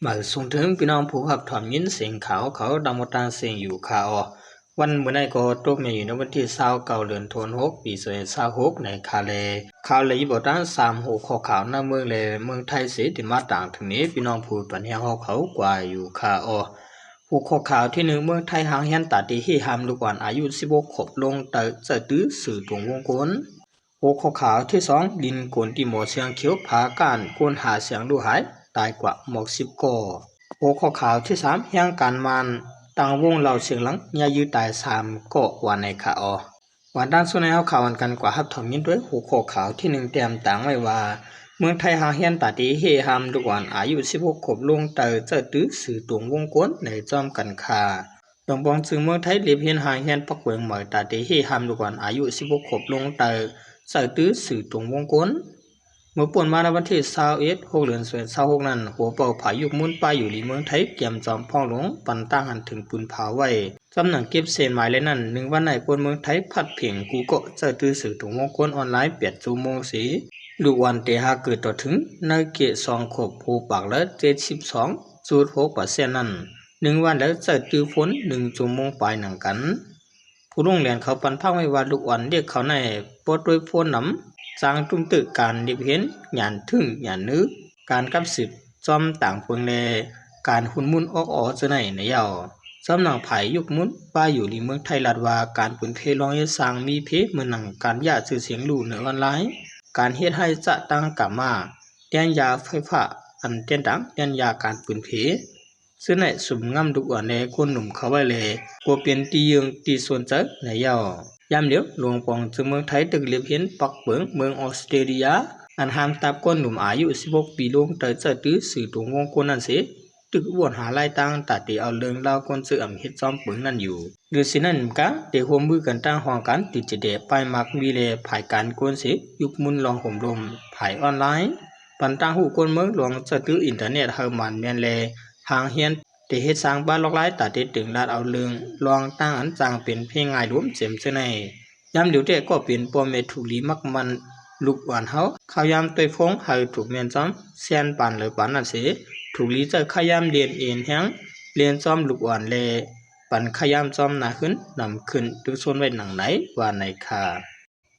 มาส่งถึงพี่น้องผู้ขับถอมยินเสียงเขาดำมตางเสียงอยู่ข่าววันเมื่อไหร่ก็ตกมาอยู่ในวันที่29 เดือนธันวาคมปี2026ในข่าวเลยบอกตั้ง3 หัวข้อข่าวหน้าเมืองเลยเมืองไทยเสียติมาต่างถึงนี้พี่น้องผู้ปัญญาเขากว่าอยู่ข่าวหัวข้อข่าวที่1เมืองไทยหางเฮียนตัดที่ให้หามลูกอ่อนอายุ16ขวบลงแต่จะตื้อสื่อตรงวงกลหัวข้อข่าวที่2ดินกวนที่หมอเสียงเขียวพาการกวนหาเสียงดูหายตายกว่าหมอก10ก่อหัวข้อข่าวที่3แห่งการมันต่างวงเหล่าเสียงหลังยายืดตาย3ก่อวันในข่าววันด้านส่วนในข่าวกันกว่าฮับถอมยินด้วยหัวข้อข่าวที่1เตรียมต่างไว้ว่าเมืองไทยหาเฮียนปาฏิเฮหามลูกอ่อนอายุ16ขวบลงเตอเจอตื้อสื่อตรงวงกลในจอมกันคาดองบองจึงเมืองไทยเลียบเฮียนหาเฮียนปักเวงเหมยตาฏิเฮหามลูกอ่อนอายุ16ขวบลงเตอเจอตื้อสื่อตรงวงกลเมื่อป่วนมาในวันที่21 6 เดือน26นั้นหัวเป่าผายุกมุนป้ายอยู่ในเมืองไทยเกี่ยมจอมพ่องหลวงปันตั้งหันถึงปืนเผาไว้จำหนังเก็บเศษหมายเลยนั้น1วันในป่วนเมืองไทยพัดเพ่งกูก็เจอตื้อสื่อตรงวงกลออนไลน์8 ชั่วโมงสีลูกวันเตหาเกิดต่อถึงในเกต2ขวบผูปากและ72.6% นั้น1วันแล้วเจอตื้อฝน1 ชั่วโมงปลายหนังกันผู้ลงเรียนเขาปันพักไม่ว่าลูกวันเรียกเขาในปดด้วยฝนน้ำจางตุ้มตึกการเรียบเห็นหยานถึงหยานนึกการกับสืบจอมต่างเพิงเลการหุ่นมุนออกจะไหนในยาวสำนักไผ่ยุกมุนป้าอยู่ในเมืองไทยลาดว่าการปืนเพลองยสร้างมีเพเมืองหนังการยาชื่อเสียงลู่เหนือออนไลน์การเฮ็ดให้จะตั้งกลับมาเตียนยาไฟฟ้าอันเตียนดังเตียนยาการปืนเพซึ่งในสุ่มงำดุกว่าในคนหนุ่มเขาไว้เลยกลัวเปลี่ยนตียึงตีส่วนเจอในยาวยามเดียวหลวงปองจึงเมืองไทยตึกเลียบเห็นปักเบิงเมืองออสเตรเลียอันห้ามตับก้นหนุ่มอายุ16 ปีลงเตยเจอตื้อสื่อตรงวงกลนั่นเสียตึกวนหาไล่ตั้งตัดตีเอาเรื่องเล่าคนซื้ออำเฮ็ดจอมเปิงนั่นอยู่หรือสินั่นกะเดี๋ยวร่วมมือกันตั้งห้องกันติดจะเดไปมักมีเลภายการกวนเสียยุคมุนลองห่มลมภายออนไลน์ปันตั้งหูกวนเมืองหลวงเจอตื้ออินเทอร์เน็ตเฮามันแม่นเลหางเฮียนแต่เฮ็ดสร้างบ้านลอกไล่ตัดเด็ดถึงลาดเอาเรื่องลองตั้งอันจางเป็นเพียงง่ายรวมเจ็มเสในยามเดี๋ยวเด็กก็เป็นปอมเมถูลีมักมันลูกหวานเฮาข้าวยามตวยฟงเฮาถูกเมียนจอมเซียนปานหรือปานนั่นเสถูกลีเจอข้าวยามเรียนเอ็นแฮงเรียนจอมลูกหวานเลปันข้าวยามจอมหนาขึ้นนำขึ้นตึกส่วนไว้หนังไหนว่าในคา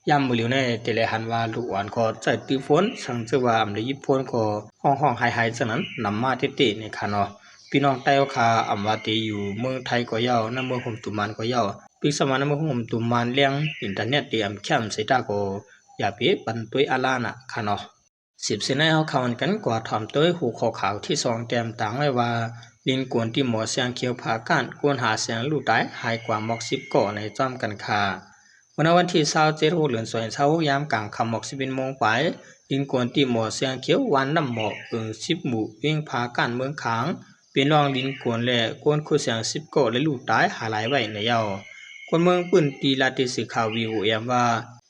ยามมือเหลียวในเตเลหันว่าลูกหวานก็ใจตีฝนสังเจว่าอำได้ยิบฝนก็ห้องหายๆจังนั้นนำมาเตในคาเนาะพี่น้องใต้คาอำว่าตีอยู่เมืองไทยก็ยาวน้ำเมืองห่มตุมันก็ยาวปีสมานเมืองห่มตุมันเลี้ยงอินเทอร์เน็ตเตรียมแคมใส่ตาก็อย่าเปีปันตัวอาลานะค่ะเนาะ10เซนให้เฮาข่าวกันกว่าถอมตัวหูข้อข่าวที่2เตรียมต่างไว้ว่าลินกวนที่หมอเสียงเขียวผาก้านกวนหาเสียงลูกตายหายกว่าหมอก10ก่อในจอมกันคาวันที่27 เดือน26ยามกลางค่ำหมอก11 โมงไปลินกวนที่หมอเสียงเขียววันน้ำหมอก10 หมู่วิ่งผาก้านเมืองขางเป็นรองลินกวนและกวนคู่เสียง10ก่อและลูกตายหาหลายไว้ในยาวคนเมืองปื้นตีลาติสื่อข่าววีโอเอ็มว่า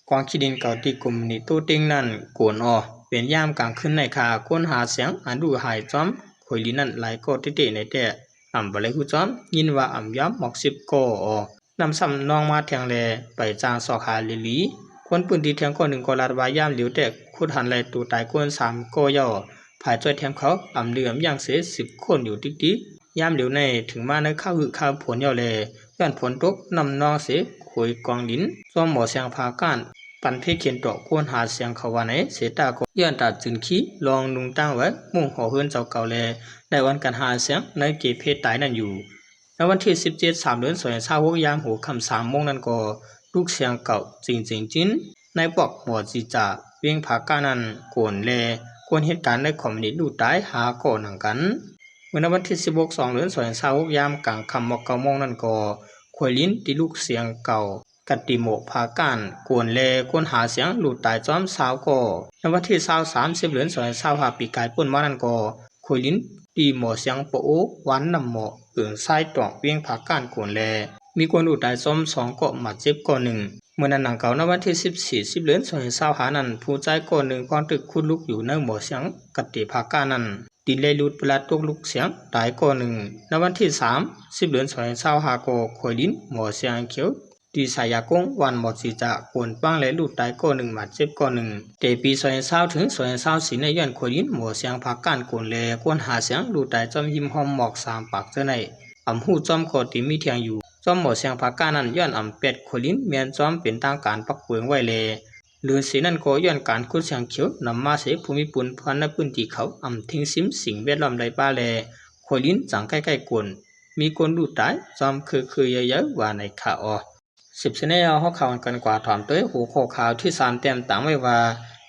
กองขี้ดินเก่าที่กลุ่มนี้ตู้ติ้งนั่นกวนเป็นยามกลางคืนในคาค้นหาเสียงอันดูหายจอมคอยลีนั่นหลายก็ติเตในแต่อำบเลยผู้จอมยินว่าอำย้ำหมอก10ก่อนำซ้ำนองมาแทงแลไปจางสอกหาลิลีคนปืนที่แทงก่อ1ก่อลาดวายามเหลียวแต่ขุดหันไหลตัวตายกวน3ก่อย่อภายจ้อยแทงเขาอำเหลื่อมอย่างเสีย10คนอยู่ติ๊กๆยามเหลียวในถึงมาในข้าวหึข้าวผลย่อแลย้อนฝนตกนำนองเสคุยกองดินซ้อมหมอเสียงพาก้านปันเพเขียนตอกควรหาเสียงเขาว่าไหนเสตาก็ย้อนตัดจึงขี้ลองนุงตั้งไว้มุ่งห่อเฮือนเจ้าเก่าแลได้วันกันหาเสียงในเกเพศตายนั่นอยู่ในวันที่17 3 เดือน26ยามหัวค่ำ3 โมงนั้นก็ลูกเสียงเก่าจริงๆจิ้นในปอกหมอจีจ่าเวียงผาก้านั้นโกนแลกวนเหตุการณ์ในคอมมิวนิสต์ลูกตายหาก่อหนังกันเมื่อวันที่16 2 เดือน26ยามกลางค่ำหมอก9 โมงนั้นก็ขวยลิ้นที่ลูกเสียงเก่ากัตติโมพาการกวนแลกวนหาเสียงหลุดตายจอมสาวก่อในวันที่30 เดือน25ปีกายป่นมานั้นก็ขวยลิ้นตีหมอเสียงโปโอวันนำหมอไส้ตอกเวียงพาการกวนแลมีกวนหลุดตายจอม2ก่อมาเจ็บก่อ1เมื่อนั้นหนังเก่าในวันที่14 10 เดือน25นั้นผู้ใจก่อ1พรตึกคุดลุกอยู่ในหมอเสียงกัตติพาการนั้นดินเลยหลุดปลาตกลุกเสียงตายก่อ1ในวันที่30 เดือน25ก็ขวยลิ้นหมอเสียงเขียว ตีสายากงวันหมดสิจะกวนปังและลูกตายก็หนึ่งหมัดเจ็บก็หนึ่งเตปีซอยเศร้าถึงซอยเศร้าสีในย้อนขยินหมัวเสียงพักการกวนแลกวนหาเสียงลูกตายจอมหิมหอมหมอกสามปากเจ้าในอำหูจอมก็ตีมีเทียงอยู่จอมหมอเสียงพักการนั้นย้อนอำเป็ดขยินเมียนจอมเป็นทางการปักเปืองไว้แลหรือสีนั้นก็ย้อนการคุดเสียงเขียวนำมาเสภูมิปุ่นพันในพื้นที่เขาอำทิ้งซิมสิ่งแวดล้อมใดป้าแลขยินจังใกล้ๆกวนมีคนดูตายจอมคือเยอะๆว่าในข่าวสิบเสน่ห์เขาข่าวกันกว่าถอมตัวหูโคข่าวที่สามเต็มต่างไว้ว่า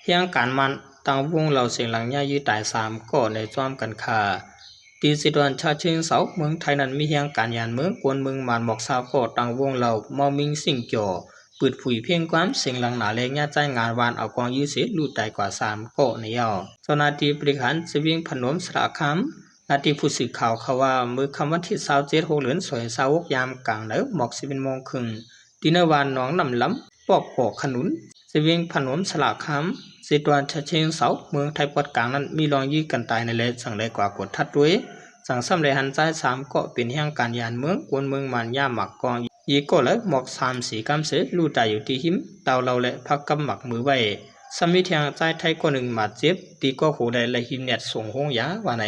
เพียงการมันต่างวงเราเสียงหลังย่ายืดตายสามก็ในจอมกันค่ะตีสิดวนชาเชิงเสาเมืองไทยนั้นมีเพียงการยานเมืองกวนเมืองมานหมอกสาวก็ต่างวงเรามอมิงสิ่งจ่อปืดผุยเพียงความเสียงหลังหนาแรงย่าใจงานวานเอากองยืดเสียลูดตายกว่าสามก็ในยอเจ้าหน้าที่บริหารสวิงพนมสระคำนาทีผู้สื่อข่าวเขาว่ามือคำวันที่27 เหลือนสวยสาวกยามกลางเนื้อหมอก11 โมงครึ่งตีนวานน้องนำล้ำปอกปอกขนุนสวิงพนมสระคำสิตวันชะเชิงเสาเมืองไทยปอดกลางนั้นมีรองยื้อกันตายในเลสั่งได้กว่ากดทัดด้วยสั่งซ้ำเลยหันใจสามก็เป็นแห่งการยานเมืองกวนเมืองมันย่าหมักกองยีก็เลยหมอก3-4 กำเสลู่ตายอยู่ที่หิมเตาเราและพักกำหมักมือไว้สมิเทียงใจไทยก็หนึ่งหมาเจ็บตีก็หูได้และหิมเน็ตส่งห้องยาว่าไหน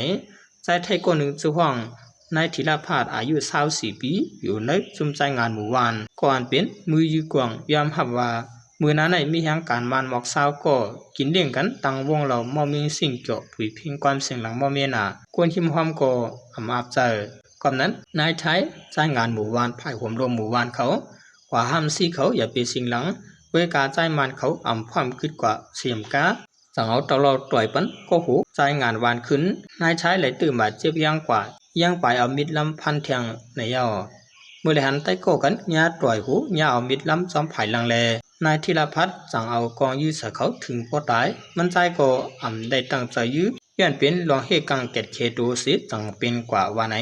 ใจไทยก็หนึ่งจื้อห้องนายธีรพาดอายุ24 ปีอยู่ในจุ่มใจงานหมู่วานก่อนเป็นมือยืกวงยอมรับว่ามือนั้นมีแห่งการมันหมอกสาวก็กินเลี้ยงกันตั้งวงเรามอมิงสิ่งเจาะผุยเพียงความเสียงหลังมอเมียนาควรหิมหอมก็อำอาบใจก่อนนั้นนายไทยใจงานหมู่วานภายห่มรวมหมู่วานเขากว่าห้ามซี่เขาอย่าไปสิ่งหลังเวกาใจมันเขาอ่ำความคิดกว่าเสียมกาสั่งเอาตลอดต่อยปันก็หูใจงานวานขึ้นนายชายเลยตื่นมาเจ็บยังกว่ายังไปเอามิดลำพันเทียงในยอเมื่อเลยหันใต้โกกันยาต่อยหูยาเอามิดลำจอมไผ่ลังแลนายธีรพัฒน์สั่งเอากองยื้อเสเขาถึงพอตายมันใจก็อ่ำได้ตั้งใจยื้อย้อนเป็นรองเฮกังเกตเคตูสิจังเป็นกว่าว่าไหน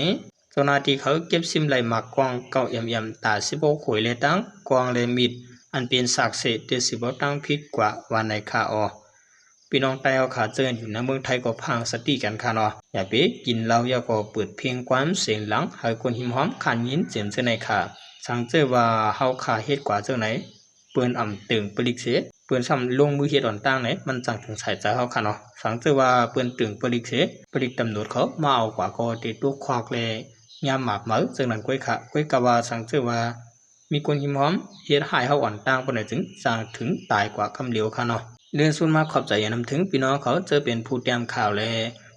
เจ้าหน้าที่เขาเก็บซิมไหลหมากกองเก่าเยี่ยมตา16 ขวยเลยตั้งกองเลยมิดอันเป็นศักดิ์สิทธิ์เดสิบตั้งพิษกว่าวันในคาพี่น้องไต้เอาขาเจออยู่ในเมืองไทยก็พังสติกันค่ะเนาะอย่าไปกินเหล้าอย่าก็เปิดเพลงความเสียงหลังให้คนหิมหอมขันยินเจียมเจอในค่ะสังเจอว่าเฮาขาเฮ็ดกว่าเจ้าไหนเปิ้นอ่ำตึงปลิกเสเปิ้นซ้ำลงมือเฮ็ดอ่อนตั้งไหนมันจังถึงใส่ใจเฮาค่ะเนาะสังเจอว่าเปิ้นตึงปลิกเสปลิกตำรวจเขามาเอากว่าก็ติดตุกควักเลยยามหมากเหมือจังนั้นก้อยค่ะก้อยกะว่าสังเจอว่ามีคนหิมหอมเฮ็ดให้เฮาอ่อนตั้งปานใดจึงสร้างถึงตายกว่าคำเหลียวค่ะเนาะเรื่องส่วนมากขอบใจอย่านำถึงพี่น้องเขาจะเป็นผู้เตรียมข่าวและ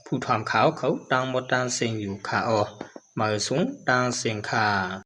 ผู้ทำข่าวเขาต่างหมดต่างเสียงอยู่ค่ะมาสูงต่างเสียงค่ะ